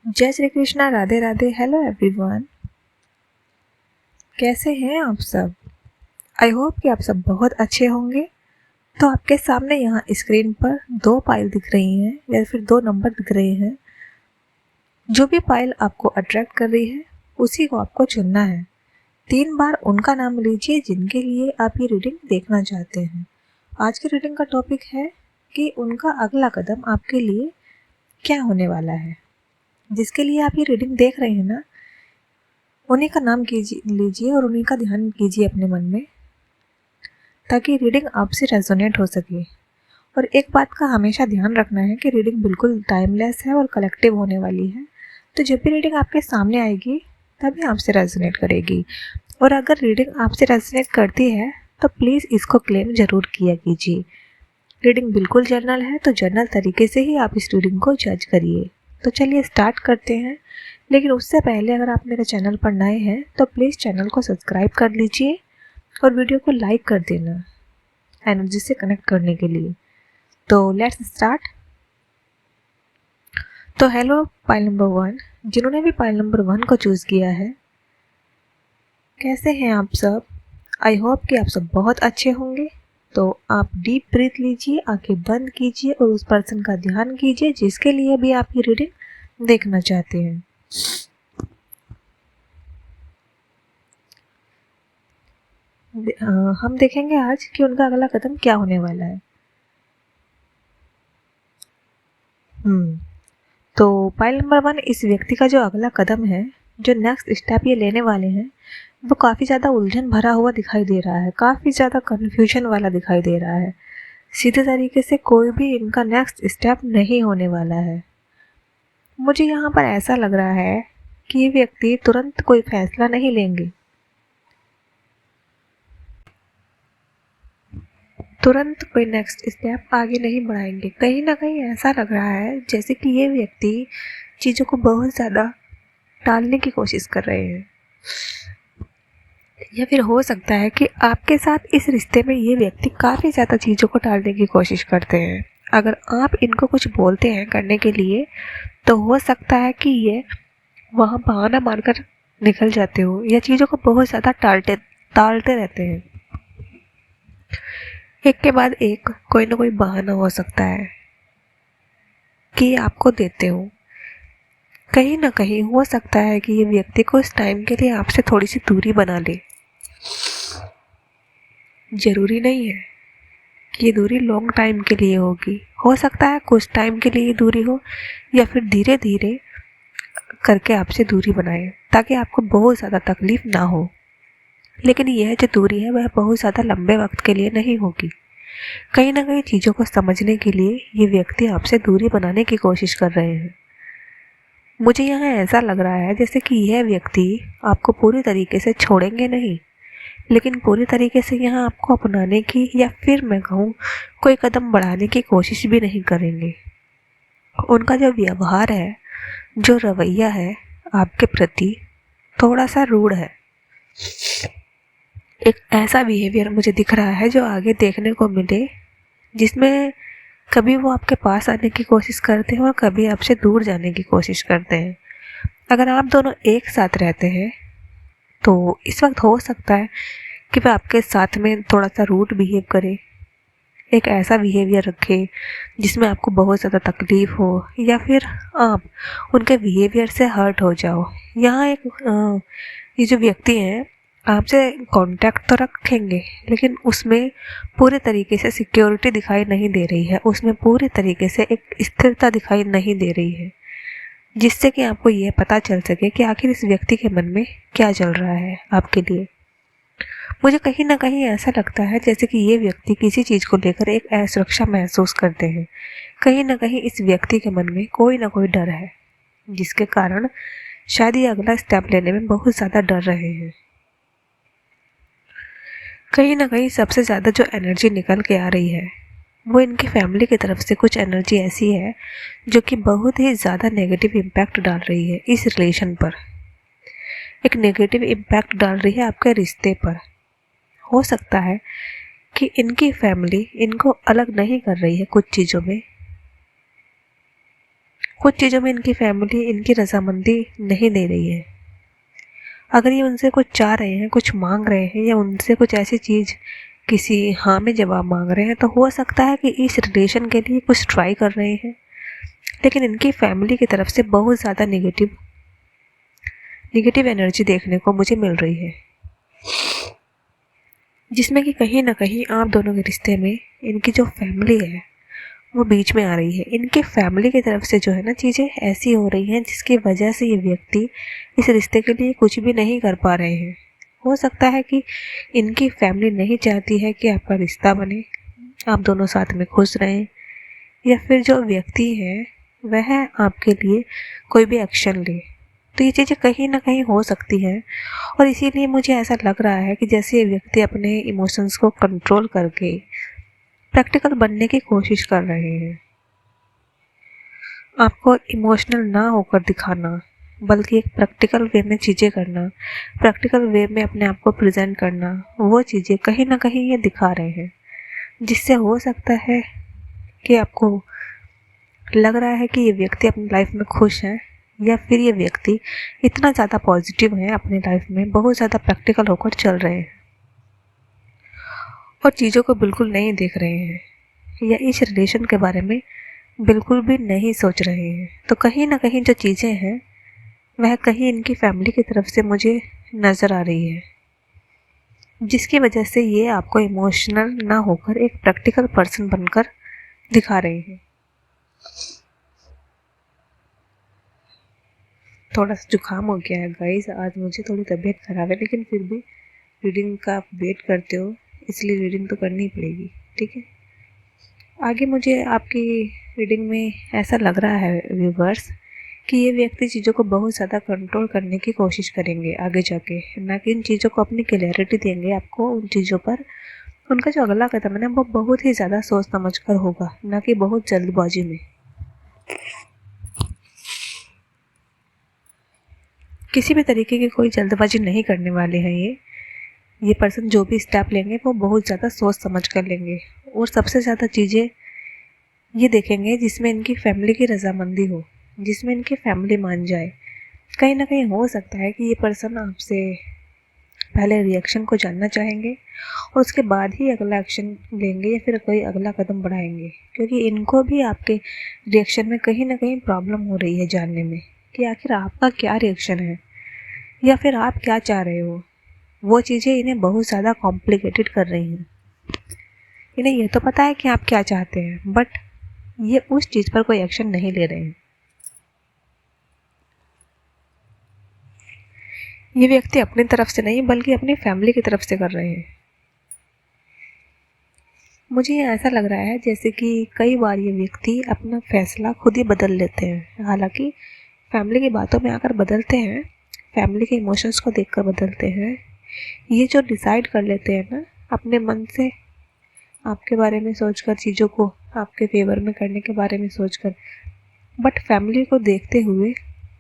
जय Shri Krishna, Radhe Radhe. Hello everyone, कैसे हैं आप सब? आई होप कि आप सब बहुत अच्छे होंगे। तो आपके सामने यहाँ स्क्रीन पर दो पाइल दिख रही हैं या फिर दो नंबर दिख रहे हैं। जो भी पाइल आपको अट्रैक्ट कर रही है उसी को आपको चुनना है। 3 बार उनका नाम लीजिए जिनके लिए आप ये रीडिंग देखना चाहते हैं। आज की रीडिंग का टॉपिक है कि उनका अगला कदम आपके लिए क्या होने वाला है। जिसके लिए आप ये रीडिंग देख रहे हैं ना, उन्हीं का नाम लीजिए और उन्हीं का ध्यान कीजिए अपने मन में, ताकि रीडिंग आपसे रेजोनेट हो सके। और एक बात का हमेशा ध्यान रखना है कि रीडिंग बिल्कुल टाइमलेस है और कलेक्टिव होने वाली है। तो जब भी रीडिंग आपके सामने आएगी तभी आपसे रेजोनेट करेगी। और अगर रीडिंग आपसे रेजोनेट करती है तो प्लीज़ इसको क्लेम ज़रूर किया कीजिए। रीडिंग बिल्कुल जर्नल है, तो जर्नल तरीके से ही आप इस रीडिंग को जज करिए। तो चलिए स्टार्ट करते हैं। लेकिन उससे पहले अगर आप मेरे चैनल पर नए हैं तो प्लीज़ चैनल को सब्सक्राइब कर लीजिए और वीडियो को लाइक कर देना एनर्जी से कनेक्ट करने के लिए। तो लेट्स स्टार्ट। तो हेलो पाइल नंबर 1, जिन्होंने भी पाइल नंबर 1 को चूज़ किया है, कैसे हैं आप सब? आई होप कि आप सब बहुत अच्छे होंगे। तो आप डीप ब्रीथ लीजिए, आंखें बंद कीजिए और उस पर्सन का ध्यान कीजिए जिसके लिए भी आप ये रीडिंग देखना चाहते हैं। हम देखेंगे आज कि उनका अगला कदम क्या होने वाला है। तो पाइल नंबर 1, इस व्यक्ति का जो अगला कदम है, जो नेक्स्ट स्टेप ये लेने वाले हैं, वो काफ़ी ज़्यादा उलझन भरा हुआ दिखाई दे रहा है, काफ़ी ज़्यादा कन्फ्यूजन वाला दिखाई दे रहा है। सीधे तरीके से कोई भी इनका नेक्स्ट स्टेप नहीं होने वाला है। मुझे यहाँ पर ऐसा लग रहा है कि ये व्यक्ति तुरंत कोई फैसला नहीं लेंगे, तुरंत कोई नेक्स्ट स्टेप आगे नहीं बढ़ाएंगे। कहीं ना कहीं ऐसा लग रहा है जैसे कि ये व्यक्ति चीज़ों को बहुत ज़्यादा टालने की कोशिश कर रहे हैं। या फिर हो सकता है कि आपके साथ इस रिश्ते में ये व्यक्ति काफ़ी ज़्यादा चीज़ों को टालने की कोशिश करते हैं। अगर आप इनको कुछ बोलते हैं करने के लिए तो हो सकता है कि ये वहाँ बहाना मारकर निकल जाते हो या चीज़ों को बहुत ज़्यादा टालते रहते हैं। एक के बाद एक कोई ना कोई बहाना हो सकता है कि आपको देते हो। कहीं ना कहीं हो सकता है कि ये व्यक्ति को इस टाइम के लिए आपसे थोड़ी सी दूरी बना ले। ज़रूरी नहीं है कि ये दूरी लॉन्ग टाइम के लिए होगी, हो सकता है कुछ टाइम के लिए दूरी हो या फिर धीरे धीरे करके आपसे दूरी बनाए ताकि आपको बहुत ज़्यादा तकलीफ़ ना हो। लेकिन यह जो दूरी है वह बहुत ज़्यादा लंबे वक्त के लिए नहीं होगी। कहीं ना कहीं चीज़ों को समझने के लिए ये व्यक्ति आपसे दूरी बनाने की कोशिश कर रहे हैं। मुझे यहाँ ऐसा लग रहा है जैसे कि यह व्यक्ति आपको पूरी तरीके से छोड़ेंगे नहीं, लेकिन पूरी तरीके से यहाँ आपको अपनाने की या फिर मैं कहूँ कोई कदम बढ़ाने की कोशिश भी नहीं करेंगे। उनका जो व्यवहार है, जो रवैया है आपके प्रति, थोड़ा सा रूड है। एक ऐसा बिहेवियर मुझे दिख रहा है जो आगे देखने को मिले, जिसमें कभी वो आपके पास आने की कोशिश करते हैं और कभी आपसे दूर जाने की कोशिश करते हैं। अगर आप दोनों एक साथ रहते हैं तो इस वक्त हो सकता है कि वह आपके साथ में थोड़ा सा रूड बिहेव करे, एक ऐसा बिहेवियर रखे जिसमें आपको बहुत ज़्यादा तकलीफ़ हो या फिर आप उनके बिहेवियर से हर्ट हो जाओ। यहाँ ये जो व्यक्ति हैं आपसे कांटेक्ट तो रखेंगे, लेकिन उसमें पूरे तरीके से सिक्योरिटी दिखाई नहीं दे रही है, उसमें पूरी तरीके से एक स्थिरता दिखाई नहीं दे रही है, जिससे कि आपको ये पता चल सके कि आखिर इस व्यक्ति के मन में क्या चल रहा है आपके लिए। मुझे कहीं ना कहीं ऐसा लगता है जैसे कि ये व्यक्ति किसी चीज़ को लेकर एक असुरक्षा महसूस करते हैं। कहीं ना कहीं इस व्यक्ति के मन में कोई ना कोई डर है, जिसके कारण शायद ये अगला स्टेप लेने में बहुत ज़्यादा डर रहे हैं। कहीं ना कहीं सबसे ज़्यादा जो एनर्जी निकल के आ रही है वो इनकी फैमिली की तरफ से कुछ एनर्जी ऐसी है जो कि बहुत ही ज़्यादा नेगेटिव इम्पैक्ट डाल रही है इस रिलेशन पर, एक नेगेटिव इम्पैक्ट डाल रही है आपके रिश्ते पर। हो सकता है कि इनकी फैमिली इनको अलग नहीं कर रही है कुछ चीज़ों में, कुछ चीज़ों में इनकी फैमिली इनकी रजामंदी नहीं दे रही है। अगर ये उनसे कुछ चाह रहे हैं, कुछ मांग रहे हैं, या उनसे कुछ ऐसी चीज़ किसी हाँ में जवाब मांग रहे हैं, तो हो सकता है कि इस रिलेशन के लिए कुछ ट्राई कर रहे हैं, लेकिन इनकी फैमिली की तरफ से बहुत ज़्यादा नेगेटिव एनर्जी देखने को मुझे मिल रही है, जिसमें कि कहीं ना कहीं आप दोनों के रिश्ते में इनकी जो फैमिली है वो बीच में आ रही है। इनके फैमिली की तरफ से जो है ना, चीज़ें ऐसी हो रही हैं जिसकी वजह से ये व्यक्ति इस रिश्ते के लिए कुछ भी नहीं कर पा रहे हैं। हो सकता है कि इनकी फैमिली नहीं चाहती है कि आपका रिश्ता बने, आप दोनों साथ में खुश रहें, या फिर जो व्यक्ति है वह आपके लिए कोई भी एक्शन ले। तो ये चीज़ें कहीं ना कहीं हो सकती हैं, और इसीलिए मुझे ऐसा लग रहा है कि जैसे ये व्यक्ति अपने इमोशंस को कंट्रोल करके प्रैक्टिकल बनने की कोशिश कर रहे हैं। आपको इमोशनल ना होकर दिखाना, बल्कि एक प्रैक्टिकल वे में चीज़ें करना, प्रैक्टिकल वे में अपने आप को प्रेजेंट करना, वो चीज़ें कहीं ना कहीं ये दिखा रहे हैं, जिससे हो सकता है कि आपको लग रहा है कि ये व्यक्ति अपनी लाइफ में खुश है, या फिर ये व्यक्ति इतना ज़्यादा पॉजिटिव है अपनी लाइफ में, बहुत ज़्यादा प्रैक्टिकल होकर चल रहे हैं और चीज़ों को बिल्कुल नहीं देख रहे हैं, या इस रिलेशन के बारे में बिल्कुल भी नहीं सोच रहे हैं। तो कहीं ना कहीं जो चीज़ें हैं वह कहीं इनकी फैमिली की तरफ से मुझे नज़र आ रही है, जिसकी वजह से ये आपको इमोशनल ना होकर एक प्रैक्टिकल पर्सन बनकर दिखा रहे हैं। थोड़ा सा जुकाम हो गया है गाइस, आज मुझे थोड़ी तबीयत ख़राब है, लेकिन फिर भी रीडिंग का आप वेट करते हो, इसलिए रीडिंग तो करनी पड़ेगी, ठीक है। आगे मुझे आपकी रीडिंग में ऐसा लग रहा है व्यूवर्स कि ये व्यक्ति चीज़ों को बहुत ज़्यादा कंट्रोल करने की कोशिश करेंगे आगे जाके, ना कि इन चीज़ों को अपनी क्लैरिटी देंगे आपको उन चीज़ों पर। उनका जो अगला कदम है ना, वो बहुत ही ज़्यादा सोच समझ कर होगा, ना कि बहुत जल्दबाजी में। किसी भी तरीके की कोई जल्दबाजी नहीं करने वाले हैं ये पर्सन जो भी स्टेप लेंगे वो बहुत ज़्यादा सोच समझ कर लेंगे, और सबसे ज़्यादा चीज़ें ये देखेंगे जिसमें इनकी फैमिली की रजामंदी हो, जिसमें इनकी फैमिली मान जाए। कहीं ना कहीं हो सकता है कि ये पर्सन आपसे पहले रिएक्शन को जानना चाहेंगे और उसके बाद ही अगला एक्शन लेंगे, या फिर कोई अगला कदम बढ़ाएंगे, क्योंकि इनको भी आपके रिएक्शन में कहीं ना कहीं प्रॉब्लम हो रही है जानने में कि आखिर आपका क्या रिएक्शन है, या फिर आप क्या चाह रहे हो। वो चीज़ें इन्हें बहुत ज़्यादा कॉम्प्लिकेटेड कर रही हैं। इन्हें ये तो पता है कि आप क्या चाहते हैं, बट ये उस चीज़ पर कोई एक्शन नहीं ले रहे हैं। ये व्यक्ति अपनी तरफ से नहीं बल्कि अपनी फैमिली की तरफ से कर रहे हैं। मुझे ये ऐसा लग रहा है जैसे कि कई बार ये व्यक्ति अपना फैसला खुद ही बदल लेते हैं, हालांकि फैमिली की बातों में आकर बदलते हैं, फैमिली के इमोशंस को देखकर बदलते हैं। ये जो डिसाइड कर लेते हैं ना अपने मन से, आपके बारे में सोचकर, चीज़ों को आपके फेवर में करने के बारे में सोचकर, बट फैमिली को देखते हुए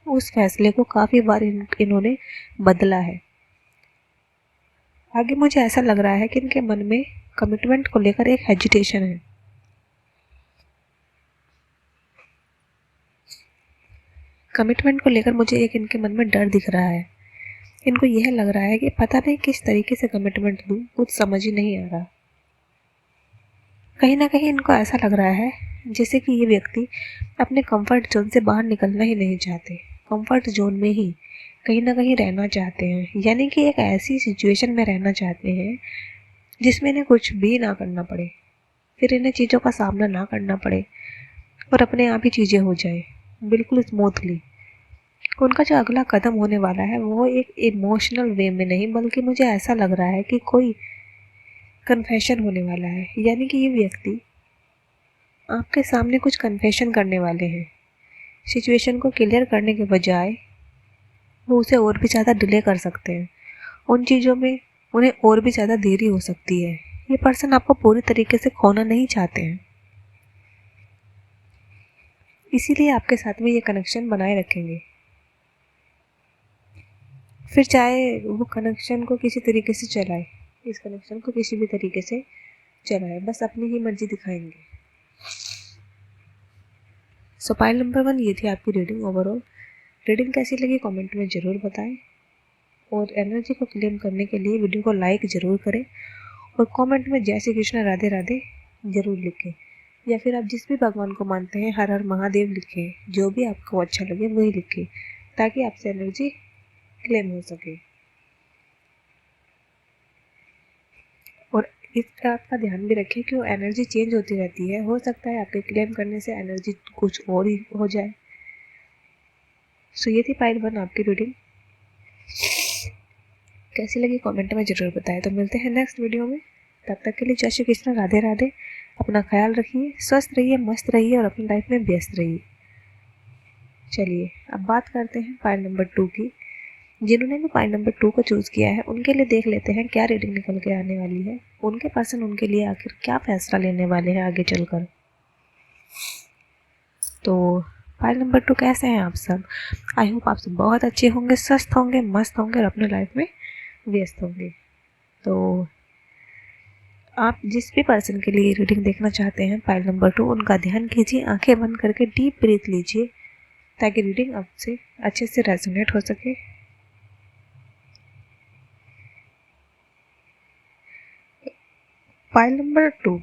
उस फैसले को काफ़ी बार इन्होंने बदला है। आगे मुझे ऐसा लग रहा है कि इनके मन में कमिटमेंट को लेकर एक हेजिटेशन है। कमिटमेंट को लेकर मुझे एक इनके मन में डर दिख रहा है। इनको यह लग रहा है कि पता नहीं किस तरीके से कमिटमेंट दूँ, कुछ समझ ही नहीं आ रहा। कहीं ना कहीं इनको ऐसा लग रहा है जैसे कि ये व्यक्ति अपने कंफर्ट जोन से बाहर निकलना ही नहीं चाहते, कंफर्ट जोन में ही कहीं ना कहीं रहना चाहते हैं, यानी कि एक ऐसी सिचुएशन में रहना चाहते हैं जिसमें इन्हें कुछ भी ना करना पड़े, फिर इन्हें चीज़ों का सामना ना करना पड़े और अपने आप ही चीज़ें हो जाए बिल्कुल स्मूथली। उनका जो अगला कदम होने वाला है वो एक इमोशनल वे में नहीं, बल्कि मुझे ऐसा लग रहा है कि कोई कन्फेशन होने वाला है, यानी कि ये व्यक्ति आपके सामने कुछ कन्फेशन करने वाले हैं। सिचुएशन को क्लियर करने के बजाय वो उसे और भी ज़्यादा डिले कर सकते हैं, उन चीज़ों में उन्हें और भी ज़्यादा देरी हो सकती है। ये पर्सन आपको पूरी तरीके से खोना नहीं चाहते हैं, इसीलिए आपके साथ में ये कनेक्शन बनाए रखेंगे। फिर चाहे वो कनेक्शन को किसी तरीके से चलाए, इस कनेक्शन को किसी भी तरीके से चलाए, बस अपनी ही मर्जी दिखाएंगे। सो पाइल नंबर 1 ये थी आपकी रीडिंग ओवरऑल। रीडिंग कैसी लगी कमेंट में ज़रूर बताएं और एनर्जी को क्लेम करने के लिए वीडियो को लाइक ज़रूर करें और कमेंट में जय श्री कृष्ण राधे राधे ज़रूर लिखें, या फिर आप जिस भी भगवान को मानते हैं हर हर महादेव लिखें। जो भी आपको अच्छा लगे वही लिखें ताकि आपसे एनर्जी क्लेम हो सके। और इस बात का ध्यान भी रखें कि वो एनर्जी चेंज होती रहती है, हो सकता है आपके क्लेम करने से एनर्जी कुछ और ही हो जाए। सो ये थी पाइल 1 आपकी रीडिंग। कैसी लगी कमेंट में ज़रूर बताएं। तो मिलते हैं नेक्स्ट वीडियो में, तब तक के लिए जय श्री कृष्ण राधे राधे। अपना ख्याल रखिए, स्वस्थ रहिए, मस्त रहिए और अपनी लाइफ में व्यस्त रहिए। चलिए अब बात करते हैं पाइल नंबर 2 की। जिन्होंने भी पाइल नंबर 2 को चूज़ किया है उनके लिए देख लेते हैं क्या रीडिंग निकल के आने वाली है, उनके पर्सन उनके लिए आखिर क्या फैसला लेने वाले हैं आगे चलकर। तो पाइल नंबर 2 कैसे हैं आप सब? आई होप आप सब बहुत अच्छे होंगे, स्वस्थ होंगे, मस्त होंगे और अपने लाइफ में व्यस्त होंगे। तो आप जिस भी पर्सन के लिए रीडिंग देखना चाहते हैं पाइल नंबर 2, उनका ध्यान कीजिए, आंखें बंद करके डीप ब्रीथ लीजिए ताकि रीडिंग आपसे अच्छे से रेजोनेट हो सके। पाइल नंबर 2,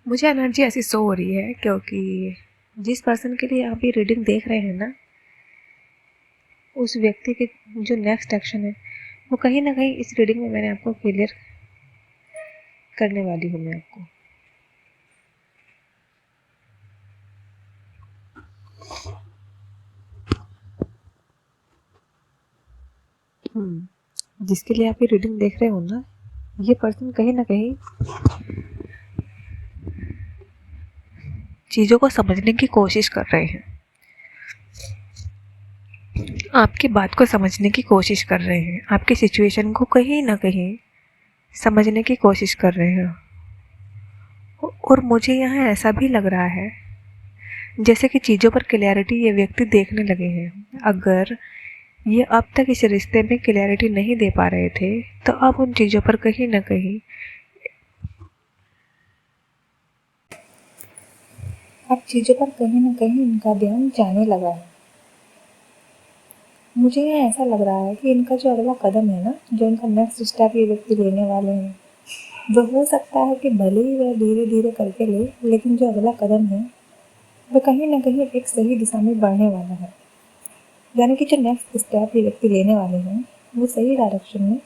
मुझे एनर्जी ऐसी शो हो रही है क्योंकि जिस पर्सन के लिए आप ये रीडिंग देख रहे हैं ना, उस व्यक्ति के जो नेक्स्ट एक्शन है वो कहीं ना कहीं इस रीडिंग में मैंने आपको क्लियर करने वाली हूँ मैं आपको। जिसके लिए आप ये रीडिंग देख रहे हो ना, ये पर्सन कहीं ना कहीं चीज़ों को समझने की कोशिश कर रहे हैं, आपकी बात को समझने की कोशिश कर रहे हैं, आपकी सिचुएशन को कहीं ना कहीं समझने की कोशिश कर रहे हैं। और मुझे यहाँ ऐसा भी लग रहा है जैसे कि चीज़ों पर क्लैरिटी ये व्यक्ति देखने लगे हैं। अगर ये अब तक इस रिश्ते में क्लैरिटी नहीं दे पा रहे थे तो अब उन चीज़ों पर कहीं ना कहीं इनका ध्यान जाने लगा है। मुझे यहाँ ऐसा लग रहा है कि इनका जो अगला कदम है ना, जो इनका नेक्स्ट स्टेप ये व्यक्ति लेने वाले हैं, वो हो सकता है कि भले ही वह धीरे धीरे करके ले, लेकिन जो अगला कदम है वह कहीं ना कहीं एक सही दिशा में बढ़ने वाला है। यानी कि जो नेक्स्ट स्टेप ये व्यक्ति लेने वाले हैं वो सही डायरेक्शन में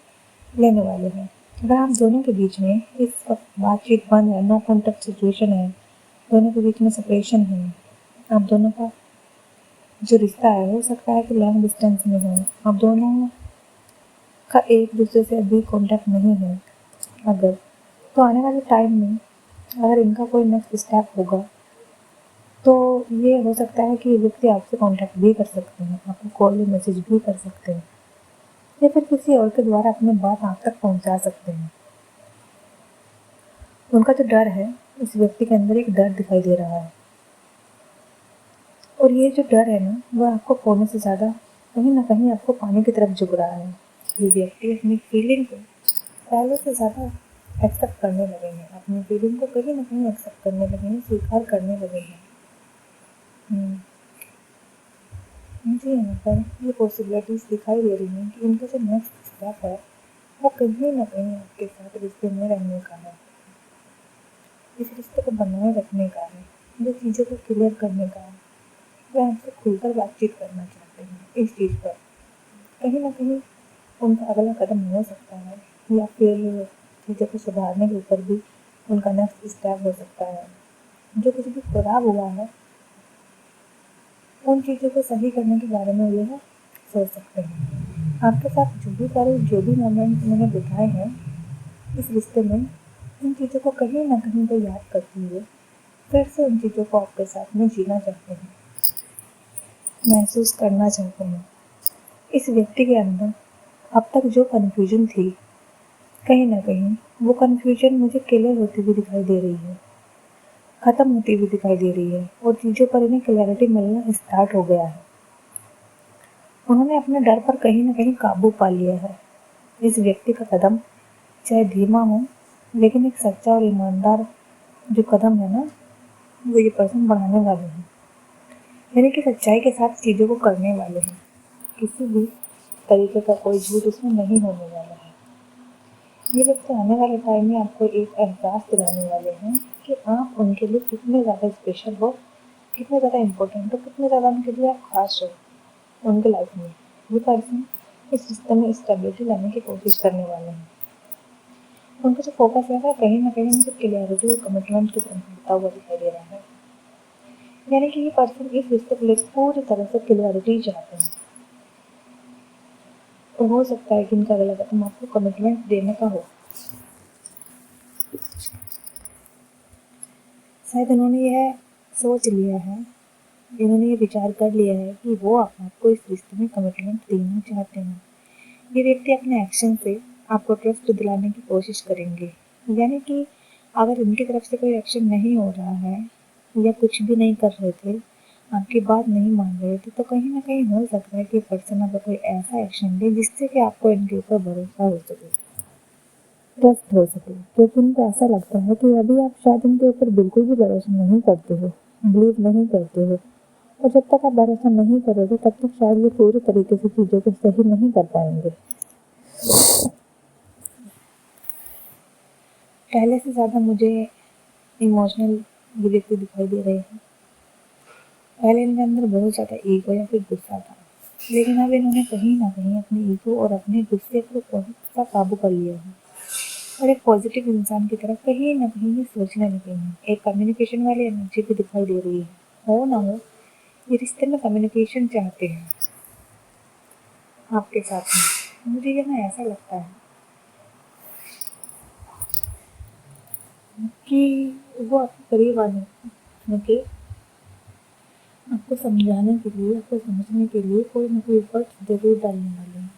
लेने वाले हैं। अगर आप दोनों के बीच में इस वक्त बातचीत बंद है, नो कॉन्टेक्ट सिचुएशन है, दोनों के बीच में सेपरेशन है, आप दोनों का जो रिश्ता है हो सकता है कि लॉन्ग डिस्टेंस में हो, आप दोनों का एक दूसरे से अभी कॉन्टेक्ट नहीं है, अगर तो आने वाले टाइम में अगर इनका कोई नेक्स्ट स्टेप होगा तो ये हो सकता है कि ये व्यक्ति आपसे कॉन्टेक्ट भी कर सकते हैं, आपको कॉल या मैसेज भी कर सकते हैं, या फिर किसी और के द्वारा अपनी बात आप तक पहुंचा सकते हैं। उनका जो डर है, इस व्यक्ति के अंदर एक डर दिखाई दे रहा है, और ये जो डर है ना, वह आपको खोने से ज़्यादा कहीं ना कहीं आपको पाने की तरफ झुक रहा है। ये व्यक्ति अपनी फीलिंग को पहले से ज़्यादा एक्सेप्ट करने लगे हैं, अपनी फीलिंग को कहीं ना कहीं एक्सेप्ट करने लगे हैं, स्वीकार करने लगे हैं। मुझे यहाँ पर ये पॉसिबिलिटीज़ दिखाई दे रही हैं कि इनका जो नेक्स्ट स्टेप है वो कहीं ना कहीं आपके साथ रिश्ते में रहने का है, इस रिश्ते को बनाए रखने का है, जो चीज़ों को क्लियर करने का है। वे आपसे खुलकर बातचीत करना चाहते हैं इस चीज़ पर। कहीं ना कहीं उनका अगला कदम हो सकता है, या फिर चीज़ों को सुधारने के ऊपर भी उनका नेक्स्ट स्टेप हो सकता है। जो कुछ भी खराब हुआ है उन चीज़ों को सही करने के बारे में ये सोच सकते हैं। आपके साथ जो भी मोमेंट उन्होंने बिताए हैं इस रिश्ते में, इन चीज़ों को कहीं ना कहीं वो याद करते हुए फिर से उन चीज़ों को आपके साथ में जीना चाहते हैं, महसूस करना चाहते हैं। इस व्यक्ति के अंदर अब तक जो कन्फ्यूजन थी, कहीं ना कहीं वो कन्फ्यूजन मुझे क्लियर होती हुई दिखाई दे रही है, ख़त्म होती हुई दिखाई दे रही है, और चीज़ों पर इन्हें क्लैरिटी मिलना स्टार्ट हो गया है। उन्होंने अपने डर पर कहीं ना कहीं काबू पा लिया है। इस व्यक्ति का कदम चाहे धीमा हो, लेकिन एक सच्चा और ईमानदार जो कदम है ना, वो ये पर्सन बढ़ाने वाले हैं, यानी कि सच्चाई के साथ चीज़ों को करने वाले हैं। किसी भी तरीके का कोई झूठ उसमें नहीं होने वाला है। ये व्यक्ति आने वाले टाइम में आपको एक एहसास दिलाने वाले हैं कि आप उनके लिए कितने ज़्यादा स्पेशल हो, कितने ज़्यादा इम्पोर्टेंट हो, कितने ज़्यादा उनके लिए आप खास हो उनके लाइफ में। ये पर्सन इस रिश्ते में स्टेबिलिटी लाने की कोशिश करने वाले हैं। उनका जो फोकस है कहीं ना कहीं मुझे क्लियरिटी और कमिटमेंट की तरफ बढ़ता हुआ दिखाई दे रहा है। यानी कि ये पर्सन इस रिश्ते को लेकर पूरी तरह से क्लियरिटी चाहते हैं। तो हो सकता है कि इनका अगला कदम आपको कमिटमेंट देने का हो। शायद इन्होंने यह सोच लिया है, इन्होंने ये विचार कर लिया है कि वो आपको इस रिश्ते में कमिटमेंट देना चाहते हैं। ये व्यक्ति अपने एक्शन से आपको ट्रस्ट दिलाने की कोशिश करेंगे। यानी कि अगर इनकी तरफ से कोई एक्शन नहीं हो रहा है या कुछ भी नहीं कर रहे थे, आपकी बात नहीं मान रहे थे, तो कहीं ना कहीं हो सकता है कि पर्सन अगर कोई ऐसा एक्शन ले जिससे कि आपको इनके ऊपर भरोसा हो सके, ट्रस्ट हो सके। क्योंकि उनको ऐसा लगता है कि अभी आप शायद इनके ऊपर बिल्कुल भी भरोसा नहीं करते हो, बिलीव नहीं करते हो, और जब तक आप भरोसा नहीं करोगे तब तक शायद ये पूरी तरीके से चीज़ों को सही नहीं कर पाएंगे। पहले से ज़्यादा मुझे इमोशनल ये व्यक्ति दिखाई दे रहे हैं। पहले इनके अंदर बहुत ज़्यादा ईगो या फिर गुस्सा था, लेकिन अब इन्होंने कहीं ना कहीं अपने ईगो और अपने गुस्से को बहुत सा काबू कर लिया है और एक पॉजिटिव इंसान की तरफ कहीं ना कहीं ये सोचने लगे हैं। एक कम्युनिकेशन वाली एनर्जी भी दिखाई दे रही है। हो ना हो, ये रिश्ते में कम्युनिकेशन चाहते हैं आपके साथ में। मुझे ये ना ऐसा लगता है कि वो आपके करीब आने के, आपको समझाने के लिए, आपको समझने के लिए कोई ना कोई एफर्ट जरूर डालने वाले हैं।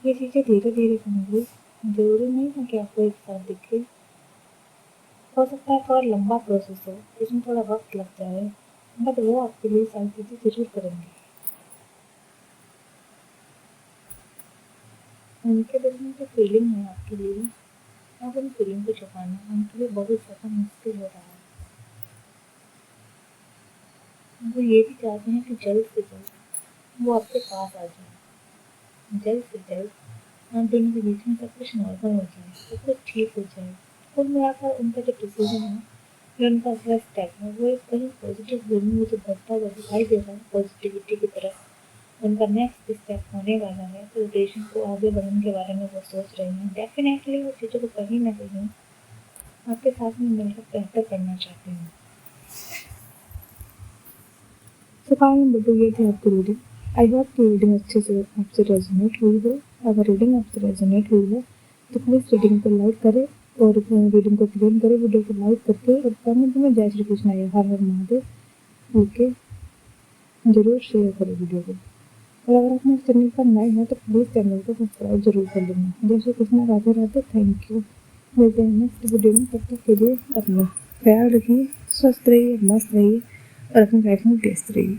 ये चीज़ें धीरे धीरे समझिए, जरूरी नहीं है कि आपको एक साथ दिखे। हो सकता है थोड़ा लंबा प्रोसेस हो, इसमें थोड़ा वक्त लग जाए, बट वो आपके लिए सारी चीज़ें जरूर करेंगे। उनके दिल में जो फीलिंग है आपके लिए, अब उन फीलिंग को छुपाना उनके लिए बहुत ज़्यादा मुश्किल हो रहा है। वो ये भी चाहते हैं कि जल्द से जल्द वो आपके पास आ जाए, जल्द से जल्द आप दोनों के बीच में सब कुछ नॉर्मल हो जाए, सब कुछ ठीक हो जाए। कुल मिलाकर उनका जो डिसीजन है या उनका अगला स्टेप है वो एक कहीं पॉजिटिव वे में मुझे बढ़ता हुआ दिखाई दे रहा है, पॉजिटिविटी की तरफ उनका नेक्स्ट स्टेप होने वाला है। तो रिलेशन को आगे बढ़ाने के बारे में वो सोच रहे हैं। डेफिनेटली वो चीज़ों को कहीं ना कहीं आपके साथ में मिलकर बेहतर करना चाहते हैं। तो फाइनली बिल्कुल ये थी आपकी रीडिंग। आई होप कि रीडिंग अच्छे से आपसे रेजोनेट हुई हो। अगर रीडिंग आपसे रेजोनेट हुई है तो प्लीज़ रीडिंग को लाइक करें और रीडिंग को क्लेम करें वीडियो को लाइक करके, और कमेंट में जय श्री कृष्ण या हर हर महादेव ओके जरूर शेयर करें वीडियो को। और अगर आप मेरे चैनल पर नए हैं तो प्लीज़ चैनल को सब्सक्राइब जरूर कर लेना। जय श्री कृष्ण, राधे राधे, थैंक यू। मिलते हैं नेक्स्ट वीडियो में, तब तक के लिए अपना ख्याल रखिए, स्वस्थ रहिए, मस्त रहिए और अपनी लाइफ में व्यस्त रहिए।